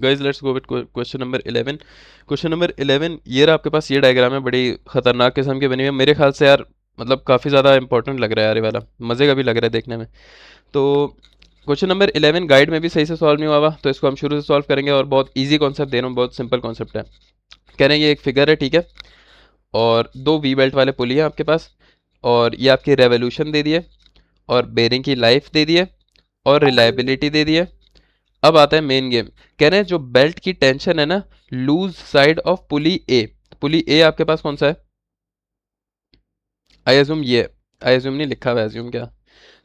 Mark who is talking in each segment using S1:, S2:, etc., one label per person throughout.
S1: Guys let's go with question number 11। Question number 11 ये रहा आपके पास, ये डायग्राम है, बड़ी खतरनाक किस्म की बनी हुई है मेरे ख्याल से यार। मतलब काफ़ी ज़्यादा इंपॉर्टेंट लग रहा है यार, ये वाला मज़े का भी लग रहा है देखने में। तो क्वेश्चन नंबर 11 गाइड में भी सही से सॉल्व नहीं हुआ हुआ, तो इसको हम शुरू से सॉल्व करेंगे। और बहुत इजी कॉन्सेप्ट दे रहा हूँ, बहुत सिंपल कॉन्सेप्ट है। कह रहे हैं ये एक फिगर है, ठीक है, और दो वी बेल्ट वाले पुली हैं आपके पास, और ये आपकी रेवोल्यूशन दे दिए, और बेरिंग की लाइफ दे दिए, और रिलायबिलिटी दे दिए। अब आता है मेन गेम। कह रहे हैं जो बेल्ट की टेंशन है ना, लूज साइड ऑफ पुली ए। पुली ए आपके पास कौन सा है? आई एज्यूम ये, आई एज्यूम नहीं लिखा हुआ, एज्यूम क्या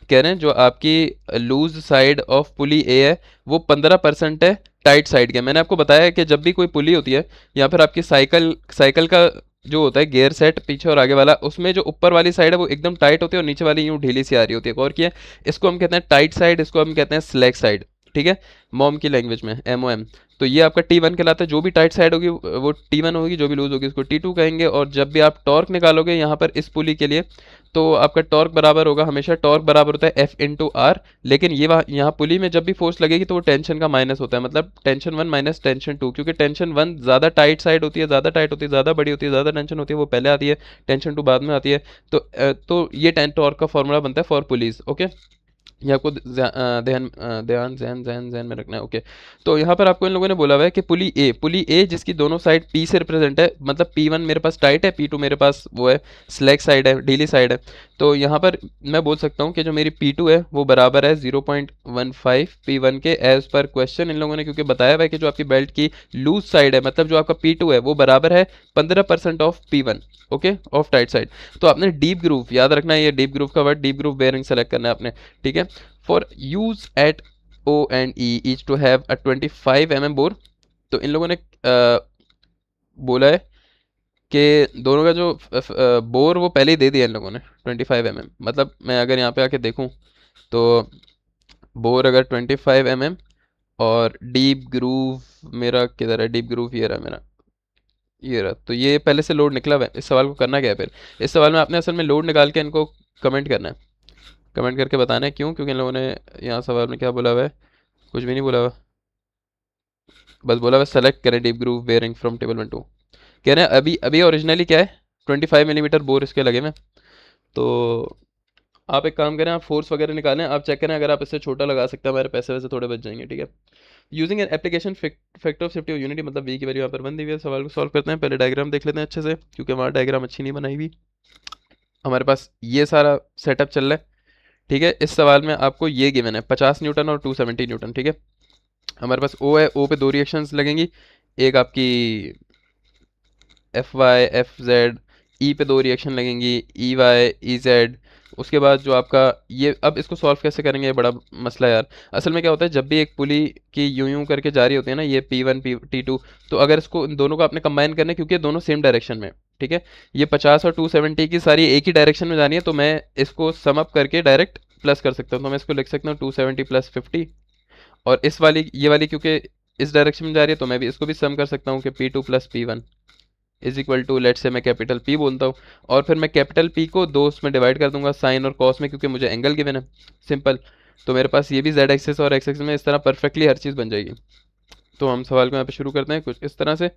S1: कह रहे हैं, जो आपकी लूज साइड ऑफ पुली ए है वो 15% है टाइट साइड के। मैंने आपको बताया है कि जब भी कोई पुली होती है या फिर आपकी साइकिल साइकिल का जो होता है गियर सेट पीछे और आगे वाला, उसमें जो ऊपर वाली साइड है वो एकदम टाइट होती है और नीचे वाली यूं ढीली सी आ रही होती है। और क्या है, इसको हम कहते हैं टाइट साइड, इसको हम कहते हैं स्लैक साइड। ठीक है, मॉम की लैंग्वेज में MOM। तो ये आपका T1 कहलाता है। जो भी टाइट साइड होगी वो T1 होगी, जो भी लूज होगी उसको T2 कहेंगे। और जब भी आप टॉर्क निकालोगे यहाँ पर इस पुली के लिए, तो आपका टॉर्क बराबर होगा, हमेशा टॉर्क बराबर होता है F/R। लेकिन ये यहाँ पुली में जब भी फोर्स लगेगी तो वो टेंशन का माइनस होता है, मतलब टेंशन 1 माइनस टेंशन 2। क्योंकि टेंशन 1 ज़्यादा टाइट साइड होती है, ज़्यादा टाइट होती है, ज़्यादा बड़ी होती है, ज़्यादा टेंशन होती है, वो पहले आती है, टेंशन 2 बाद में आती है। तो ये टॉर्क का फॉर्मूला बनता है फॉर पुलीज। ओके, ये आपको ध्यान ध्यान जहन जहन जहन में रखना है। ओके, तो यहाँ पर आपको इन लोगों ने बोला हुआ है कि पुली ए जिसकी दोनों साइड P से रिप्रेजेंट है, मतलब P1 मेरे पास टाइट है, P2 मेरे पास वो है स्लैक साइड है, ढीली साइड है। तो यहाँ पर मैं बोल सकता हूँ कि जो मेरी P2 है वो बराबर है 0.15 P1 के, एज पर क्वेश्चन इन लोगों ने क्योंकि बताया हुआ है कि जो आपकी बेल्ट की लूज साइड है, मतलब जो आपका P2 है वो बराबर है 15% of P1। Okay, of tight side. तो आपने डीप ग्रूव याद रखना है, ये डीप ग्रूव का word, deep groove bearing select करना है आपने। ठीक है, for use at O and E is to have a 25 mm bore. तो इन लोगों ने बोला है कि दोनों का जो बोर वो पहले ही दे दिया इन लोगों ने 25 mm। मतलब मैं अगर यहाँ पे आके देखूँ तो बोर अगर 25 mm, और डीप ग्रूव मेरा किधर है? डीप ग्रूव ये रहा मेरा, ये रहा। तो ये पहले से लोड निकला हुआ है। इस सवाल को करना क्या है फिर? इस सवाल में आपने असल में लोड निकाल के इनको कमेंट करना है, कमेंट करके बताना है क्यों, क्योंकि इन लोगों ने यहाँ सवाल में क्या बोला हुआ है, कुछ भी नहीं बोला हुआ, बस बोला हुआ सेलेक्ट करें deep groove bearing from table 1 2। कह रहे हैं अभी अभी ओरिजिनली क्या है, 25 mm बोर इसके लगे में। तो आप एक काम करें, आप फोर्स वगैरह निकालें, आप चेक करें अगर आप इससे छोटा लगा सकते हैं, हमारे पैसे वैसे थोड़े बच जाएंगे। ठीक है, using an application factor of safety और यूनिटी, मतलब V की वैल्यू यहाँ पर 1 दी हुई है। सवाल को सॉल्व करते हैं, पहले डायग्राम देख लेते हैं अच्छे से, क्योंकि हमारा डायग्राम अच्छी नहीं बनाई हुई। हमारे पास ये सारा सेटअप चल रहा है। ठीक है, इस सवाल में आपको ये गिवन है 50 न्यूटन और 270 न्यूटन। ठीक है, हमारे पास O है, O पे दो रिएक्शंस लगेंगी, एक आपकी FY FZ, E पे दो रिएक्शन लगेंगी, EY EZ। उसके बाद जो आपका ये, अब इसको सॉल्व कैसे करेंगे, ये बड़ा मसला है यार। असल में क्या होता है, जब भी एक पुली की यूं यूं करके जा रही होती है ना, ये P1 T2, तो अगर इसको इन दोनों को आपने कंबाइन करना है, क्योंकि ये दोनों सेम डायरेक्शन में। ठीक है, ये 50 और 270 की सारी एक ही डायरेक्शन में जानी है, तो मैं इसको सम अप करके डायरेक्ट प्लस कर सकता हूँ। तो मैं इसको लिख सकता हूँ 270 + 50। और इस वाली, ये वाली क्योंकि इस डायरेक्शन में जा रही है, तो मैं भी इसको भी सम कर सकता हूँ कि P2 + P1 is equal to, late से मैं कैपिटल P बोलता हूँ। और फिर मैं कैपिटल P को दो उसमें डिवाइड कर दूंगा, साइन और कॉस में, क्योंकि मुझे एंगल गिवन है। सिंपल। तो मेरे पास ये भी Z एक्सिस और X एक्सिस में इस तरह परफेक्टली हर चीज़ बन जाएगी। तो हम सवाल को यहाँ पे शुरू करते हैं कुछ इस तरह से।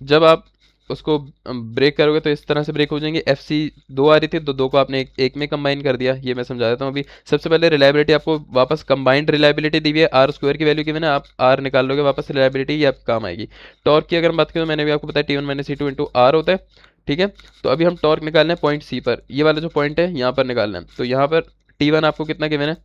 S1: जब आप उसको ब्रेक करोगे तो इस तरह से ब्रेक हो जाएंगे। FC दो आ रही थी, तो दो को आपने एक में कंबाइन कर दिया। ये मैं समझा देता हूँ अभी। सबसे पहले रिलायबिलिटी, आपको वापस कंबाइंड रिलायबिलिटी दी हुई है, R² की वैल्यू गिवन है, आप R निकाल लोगे वापस, रिलायबिलिटी ये आपको काम आएगी। टॉर्क की अगर हम बात करें तो मैंने भी आपको बताया T1 - T2 × R होता है। ठीक है, तो अभी हम टॉर्क निकालना है पॉइंट C पर, ये वाला जो पॉइंट है यहाँ पर निकालना है। तो यहाँ पर T1 आपको कितना गिवन है,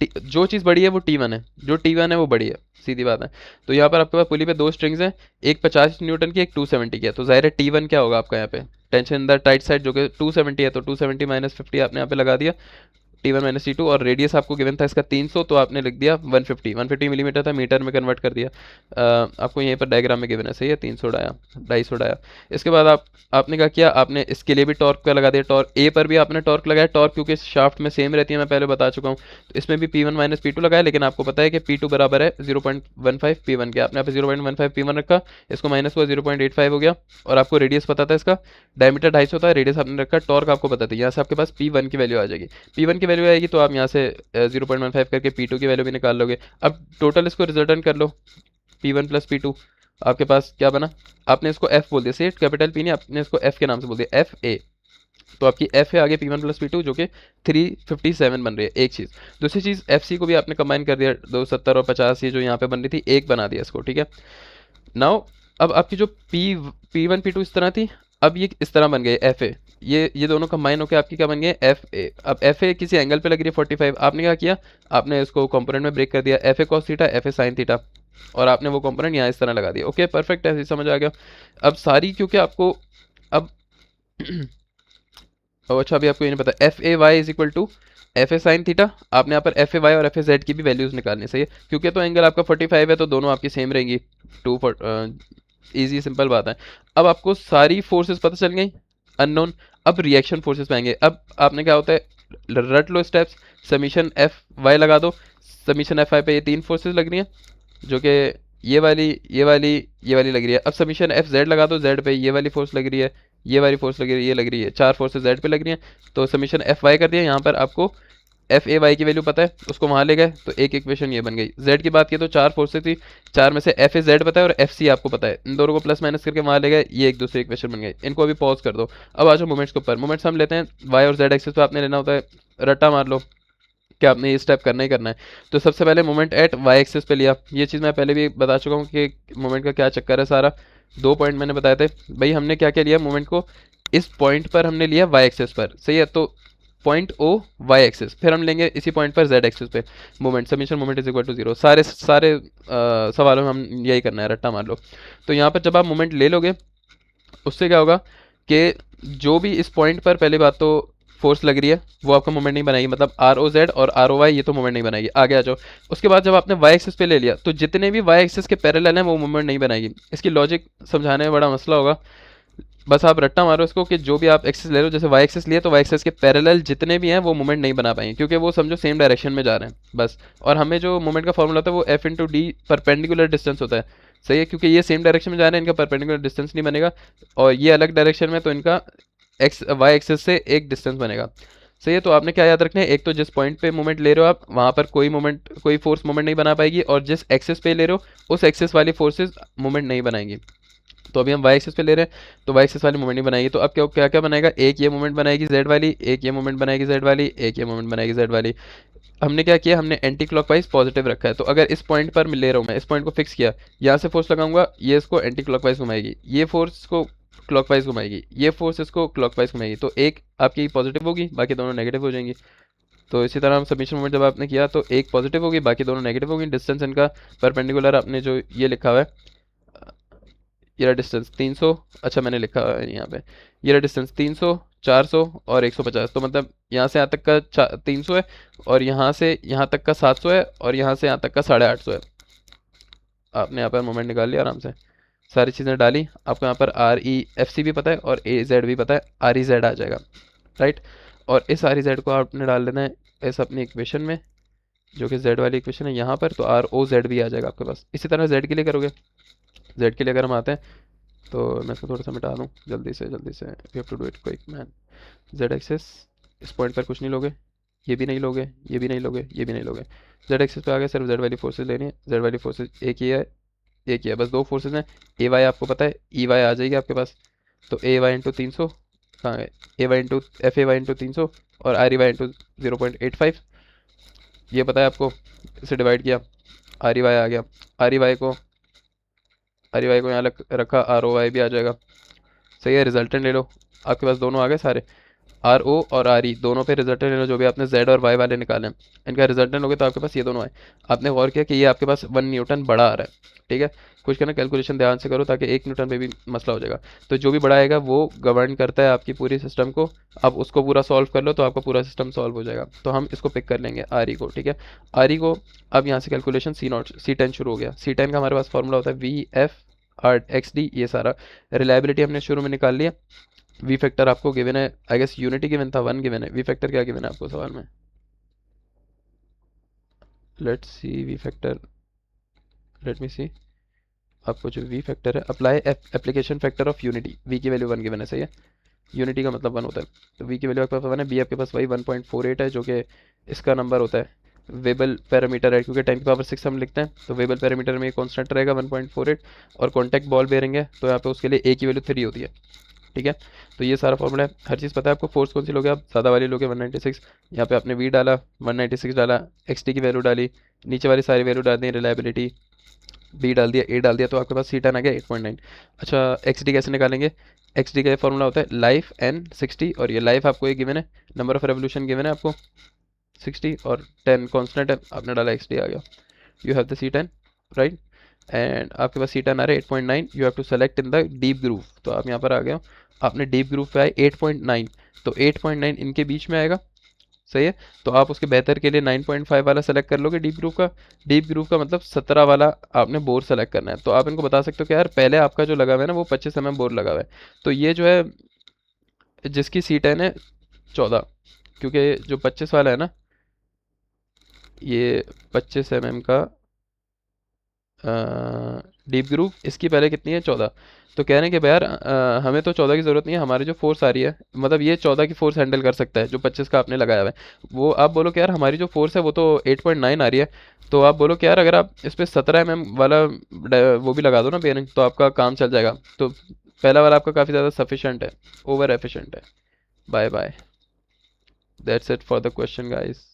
S1: जो चीज़ बड़ी है वो T1 है, जो T1 है वो बड़ी है, सीधी बात है। तो यहाँ पर आपके पास पुली पे दो स्ट्रिंग्स हैं, एक 50 न्यूटन की, एक 270 की है। तो जाहिर है T1 क्या होगा आपका यहाँ पे, tension in the tight side, जो कि 270 है, तो 270 - 50 आपने यहाँ पे लगा दिया, T1 - T2। और रेडियस आपको गिवन था इसका 300, तो आपने लिख दिया 150 मिलीमीटर था, मीटर में कन्वर्ट कर दिया। आपको यहीं पर डायग्राम में गिवन है, सही है, 300 डाया, 250 डाया। इसके बाद आपने क्या किया, आपने इसके लिए भी टॉर्क का लगा दिया, टॉर्क ए पर भी आपने टॉर्क लगाया। टॉर्क क्योंकि शाफ्ट में सेम रहती है, मैं पहले बता चुका हूँ, तो इसमें भी P1 - P2 लगाया। लेकिन आपको पता है कि P2 बराबर है 0.15 P1 के, आपने यहाँ पे 0.15 P1 रखा, इसको माइनस हुआ 0.85 हो गया। और आपको रेडियस पता था, इसका डायमीटर 250 होता है, रेडियस आपने रखा, टॉर्क आपको पता था। यहाँ से आपके पास P1 की वैल्यू आ जाएगी। P1 की वैल्यू आएगी तो आप यहाँ से 0.15 करके P2 की वैल्यू भी निकाल लोगे। अब टोटल इसको रिजल्टेंट कर लो, P1 प्लस P2, आपके पास क्या बना, आपने इसको F बोल दिया, से कैपिटल P नहीं, आपने इसको F के नाम से बोल दिया, FA। तो आपकी F है आगे P1 प्लस P2 जो कि 357 बन रही है, एक चीज़। दूसरी चीज़ FC को भी आपने कंबाइन कर दिया, 270 और 50 ये जो यहाँ पे बन रही थी, एक बना दिया इसको, ठीक है। नाउ अब आपकी जो P1 P2 इस तरह थी, अब ये इस तरह बन गए FA, ये दोनों कंबाइन होकर आपकी क्या बन गए FA। अब FA किसी एंगल पे लग रही है 45, आपने क्या किया, आपने इसको कंपोनेंट में ब्रेक कर दिया, FA cos theta FA sin theta, और आपने वो कंपोनेंट यहाँ इस तरह लगा दिया। ओके परफेक्ट, ऐसे समझ आ गया। अब सारी क्योंकि आपको अब अच्छा अभी आपको ये नहीं पता, F A Y is equal to F A sine theta, आपने यहाँ पर एफ ए वाई और एफ ए जेड की भी वैल्यूज निकालनी, सही है, क्योंकि तो एंगल आपका 45 है तो दोनों आपकी सेम रहेंगी, टू ईजी सिंपल बात है। अब आपको सारी फोर्सेस पता चल गई अननोन, अब रिएक्शन फोर्सेस पे आएंगे। अब आपने क्या होता है, रट लो स्टेप्स, समीशन एफ वाई लगा दो, समीशन एफ वाई पे ये तीन फोर्सेस लग रही हैं जो कि ये वाली ये वाली ये वाली लग रही है। अब समीशन एफ जेड लगा दो, जेड पे ये वाली फोर्स लग रही है, ये वाली फोर्स लग रही है, ये लग रही है, चार फोर्सेस जेड पे लग रही हैं। तो समीशन एफ वाई कर दिया, यहाँ पर आपको एफ ए वाई की वैल्यू पता है, उसको वहाँ ले गए तो एक इक्वेशन ये बन गई। जेड की बात की तो चार फोर्सेस थी, चार में से एफ ए जेड पता है और एफ सी आपको पता है, इन दोनों को प्लस माइनस करके वहाँ ले गए, ये एक दूसरी इक्वेशन बन गई। इनको अभी पॉज कर दो। अब आ जाओ मोमेंट्स के ऊपर। मोमेंट्स हम लेते हैं वाई और जेड एक्सिस पे, आपने लेना होता है, रट्टा मार लो कि आपने ये स्टेप करना ही करना है। तो सबसे पहले मोमेंट एट वाई एक्सिस पे लिया, ये चीज़ मैं पहले भी बता चुका हूँ कि मोमेंट का क्या चक्कर है सारा। दो पॉइंट मैंने बताए थे भाई, हमने क्या क्या लिया मोमेंट को, इस पॉइंट पर हमने लिया वाई एक्सिस पर, सही है, तो पॉइंट ओ वाई एक्सिस, फिर हम लेंगे इसी पॉइंट पर जेड एक्सिस पे moment, summation moment is equal to zero. सारे सारे सवालों में हम यही करना है, रट्टा मार लो। तो यहाँ पर जब आप मोमेंट ले लोगे उससे क्या होगा कि जो भी इस पॉइंट पर, पहली बात तो फोर्स लग रही है वो आपका मोमेंट नहीं बनाएगी, मतलब आर ओ जेड और आर ओ वाई ये तो मोमेंट नहीं बनाएगी, आगे आ जाओ। उसके बाद जब आपने वाई एक्सिस पे ले लिया तो जितने भी वाई एक्सिस के पैरेलल हैं वो मोमेंट नहीं बनाएगी। इसकी लॉजिक समझाने में बड़ा मसला होगा, बस आप रट्टा मारो इसको कि जो भी आप एक्सिस ले लो, जैसे वाई एक्सिस लिए तो वाई एक्सिस के पैरेलल जितने भी हैं वो मोमेंट नहीं बना पाएंगे, क्योंकि वो समझो सेम डायरेक्शन में जा रहे हैं बस। और हमें जो मोमेंट का फॉर्मूला होता है वो F into D perpendicular distance होता है, सही है, क्योंकि ये सेम डायरेक्शन में जा रहे हैं, इनका परपेंडिकुलर डिस्टेंस नहीं बनेगा, और ये अलग डायरेक्शन में तो इनका एक्स वाई एक्सिस से एक डिस्टेंस बनेगा, सही है। तो आपने क्या याद रखना है, एक तो जिस पॉइंट पे मोमेंट ले रहे हो आप वहाँ पर कोई फोर्स मोमेंट नहीं बना पाएगी, और जिस एक्सिस पे ले रहे हो उस एक्सिस वाली फोर्सेस मोमेंट नहीं बनाएंगी। तो अभी हम वाई एक्सिस पे ले रहे हैं तो वाई एक्सिस वाली मोमेंट नहीं बनाएगी, तो अब क्या क्या क्या बनाएगा, एक ये मोमेंट बनाएगी जेड वाली, एक ये मोमेंट बनाएगी जेड वाली, एक ये मोमेंट बनाएगी जेड वाली। हमने क्या किया, हमने एंटी क्लॉकवाइज पॉजिटिव रखा है, तो अगर इस पॉइंट पर मैं ले रहा हूँ, मैं इस पॉइंट को फिक्स किया, यहाँ से फोर्स लगाऊंगा, ये इसको एंटी क्लॉकवाइज घुमाएगी, ये फोर्स को क्लॉकवाइज घुमाएगी, ये फोर्स इसको क्लॉकवाइज घुमाएगी, तो एक आपकी पॉजिटिव होगी बाकी दोनों नेगेटिव हो जाएंगी। तो इसी तरह हम सबमिशन मोमेंट जब आपने किया तो एक पॉजिटिव होगी बाकी दोनों नेगेटिव होगी। डिस्टेंस इनका परपेंडिकुलर आपने जो ये लिखा हुआ है, ये रहा डिस्टेंस 300, अच्छा मैंने लिखा है यहाँ पे, ये रहा डिस्टेंस 300 400 और 150, तो मतलब यहाँ से यहाँ तक का 300 है, और यहाँ से यहाँ तक का 700 है, और यहाँ से यहाँ तक का 850 है। आपने यहाँ पर मोमेंट निकाल लिया आराम से, सारी चीज़ें डाली, आपको यहाँ पर आर ई एफ सी भी पता है और ए जेड भी पता है, आर ई जेड आ जाएगा, राइट। और इस आर ई जेड को आपने डाल देना है इस अपनी इक्वेशन में जो कि जेड वाली इक्वेशन है यहाँ पर, तो आर ओ जेड भी आ जाएगा आपके पास। इसी तरह जेड के लिए करोगे, जेड के लिए अगर हम आते हैं तो मैं इसको थोड़ा सा मिटा दूँ जल्दी से we have to do it quick man. Z axis, इस पॉइंट पर कुछ नहीं लोगे, ये भी नहीं लोगे, ये भी नहीं लोगे, ये भी नहीं लोगे, जेड एक्सिस पे आ गए, सिर्फ जेड वाली फोर्सेज लेनी है। जेड वाली फोर्सेज एक ही है, एक ही है, बस दो फोर्सेज हैं, ए वाई आपको पता है, ई वाई आ जाएगी आपके पास, तो ए वाई इंटू 300 कहाँ है, A Y into F A Y into 300 और आर ई वाई इंटू 0.85, ये पता है आपको, इसे डिवाइड किया, आर ई वाई आ गया, आर ई वाई को यहाँ रखा, आर ओ वाई भी आ जाएगा, सही है। रिजल्टेंट ले लो, आपके पास दोनों आ गए सारे, आर ओ और आर ई दोनों पे रिजल्टेंट ले लो, जो भी आपने जेड और वाई वाले निकाले हैं इनका रिजल्टेंट लोगे तो आपके पास ये दोनों आए। आपने गौर किया कि ये आपके पास 1 न्यूटन बड़ा आ रहा है, ठीक है, कुछ करना कैलकुलेशन ध्यान से करो ताकि 1 न्यूटन पे भी मसला हो जाएगा। तो जो भी बड़ा आएगा वो गवर्न करता है आपकी पूरी सिस्टम को, अब उसको पूरा सॉल्व कर लो तो आपका पूरा सिस्टम सॉल्व हो जाएगा। तो हम इसको पिक कर लेंगे आर ई को, ठीक है, आर ई को। अब यहाँ से कैलकुलेशन C10 शुरू हो गया, C10 का हमारे पास फॉर्मूला होता है V F R x D, ये सारा रिलायबिलिटी हमने शुरू में निकाल लिया। वी फैक्टर आपको गिवन है, आई गेस यूनिटी गिवन था, 1 गिवन है, वी फैक्टर क्या गिवन है आपको सवाल में, let's see V factor, let me see, आपको जो वी फैक्टर है, apply application factor of unity, V की वैल्यू 1 गिवन है, सही है, यूनिटी का मतलब 1 होता है, तो वी की वैल्यू आपके पास 1 है, बी आपके पास वही 1.48 है जो कि इसका नंबर होता है, वेबल पैरामीटर है, क्योंकि 10⁶ हम लिखते हैं, तो वेबल पैरामीटर में कॉन्स्टेंट रहेगा 1.48, और कॉन्टैक्ट बॉल बेरिंग है तो यहाँ पे उसके लिए ए की वैल्यू 3 होती है। ठीक है, तो ये सारा फॉर्मूला है, हर चीज़ पता है आपको। फोर्स कौन सी लोगे आप, सादा वाली लोगे 196, यहाँ पे आपने वी डाला, 196 डाला, एक्स टी की वैल्यू डाली, नीचे वाली सारी वैल्यू डाल दी, रिलायबिलिटी बी डाल दिया, ए डाल दिया, तो आपके पास सी 10 आ गया 8.9। अच्छा, एक्स डी कैसे निकालेंगे, एक्स डी का फॉर्मूला होता है लाइफ एन 60, और ये लाइफ आपको ये गिवन है, नंबर ऑफ रेवोल्यूशन गिवन है आपको 60, और 10 कॉन्स्टेंट है, आपने डाला एक्स डी आ गया, you have the C 10 right, and आपके पास सी 10 आ रहा है 8.9, you have to select in the deep groove, तो आप यहाँ पर आ गए हो, आपने डीप ग्रूव पे आए 8.9, तो 8.9 इनके बीच में आएगा, सही है, तो आप उसके बेहतर के लिए 9.5 वाला सेलेक्ट कर लोगे डीप ग्रूव का। डीप ग्रूव का मतलब 17 वाला आपने बोर सेलेक्ट करना है, तो आप इनको बता सकते हो कि यार पहले आपका जो लगा हुआ है ना वो 25 बोर लगा हुआ है, तो ये जो है जिसकी सीट है ना 14, क्योंकि जो 25 वाला है ना, ये 25 का डीप ग्रूव, इसकी पहले कितनी है 14, तो कह रहे हैं कि भाई यार हमें तो 14 की ज़रूरत नहीं है, हमारी जो फोर्स आ रही है, मतलब ये 14 की फोर्स हैंडल कर सकता है जो 25 का आपने लगाया हुआ है, वो आप बोलो कि यार हमारी जो फोर्स है वो तो 8.9 आ रही है, तो आप बोलो कि यार अगर आप इस पर 17 वाला वो भी लगा दो ना बेयरिंग, तो आपका काम चल जाएगा, तो पहला वाला आपका काफ़ी ज़्यादा सफिशेंट है, ओवर एफिशिएंट है। Bye bye, that's it for the question guys.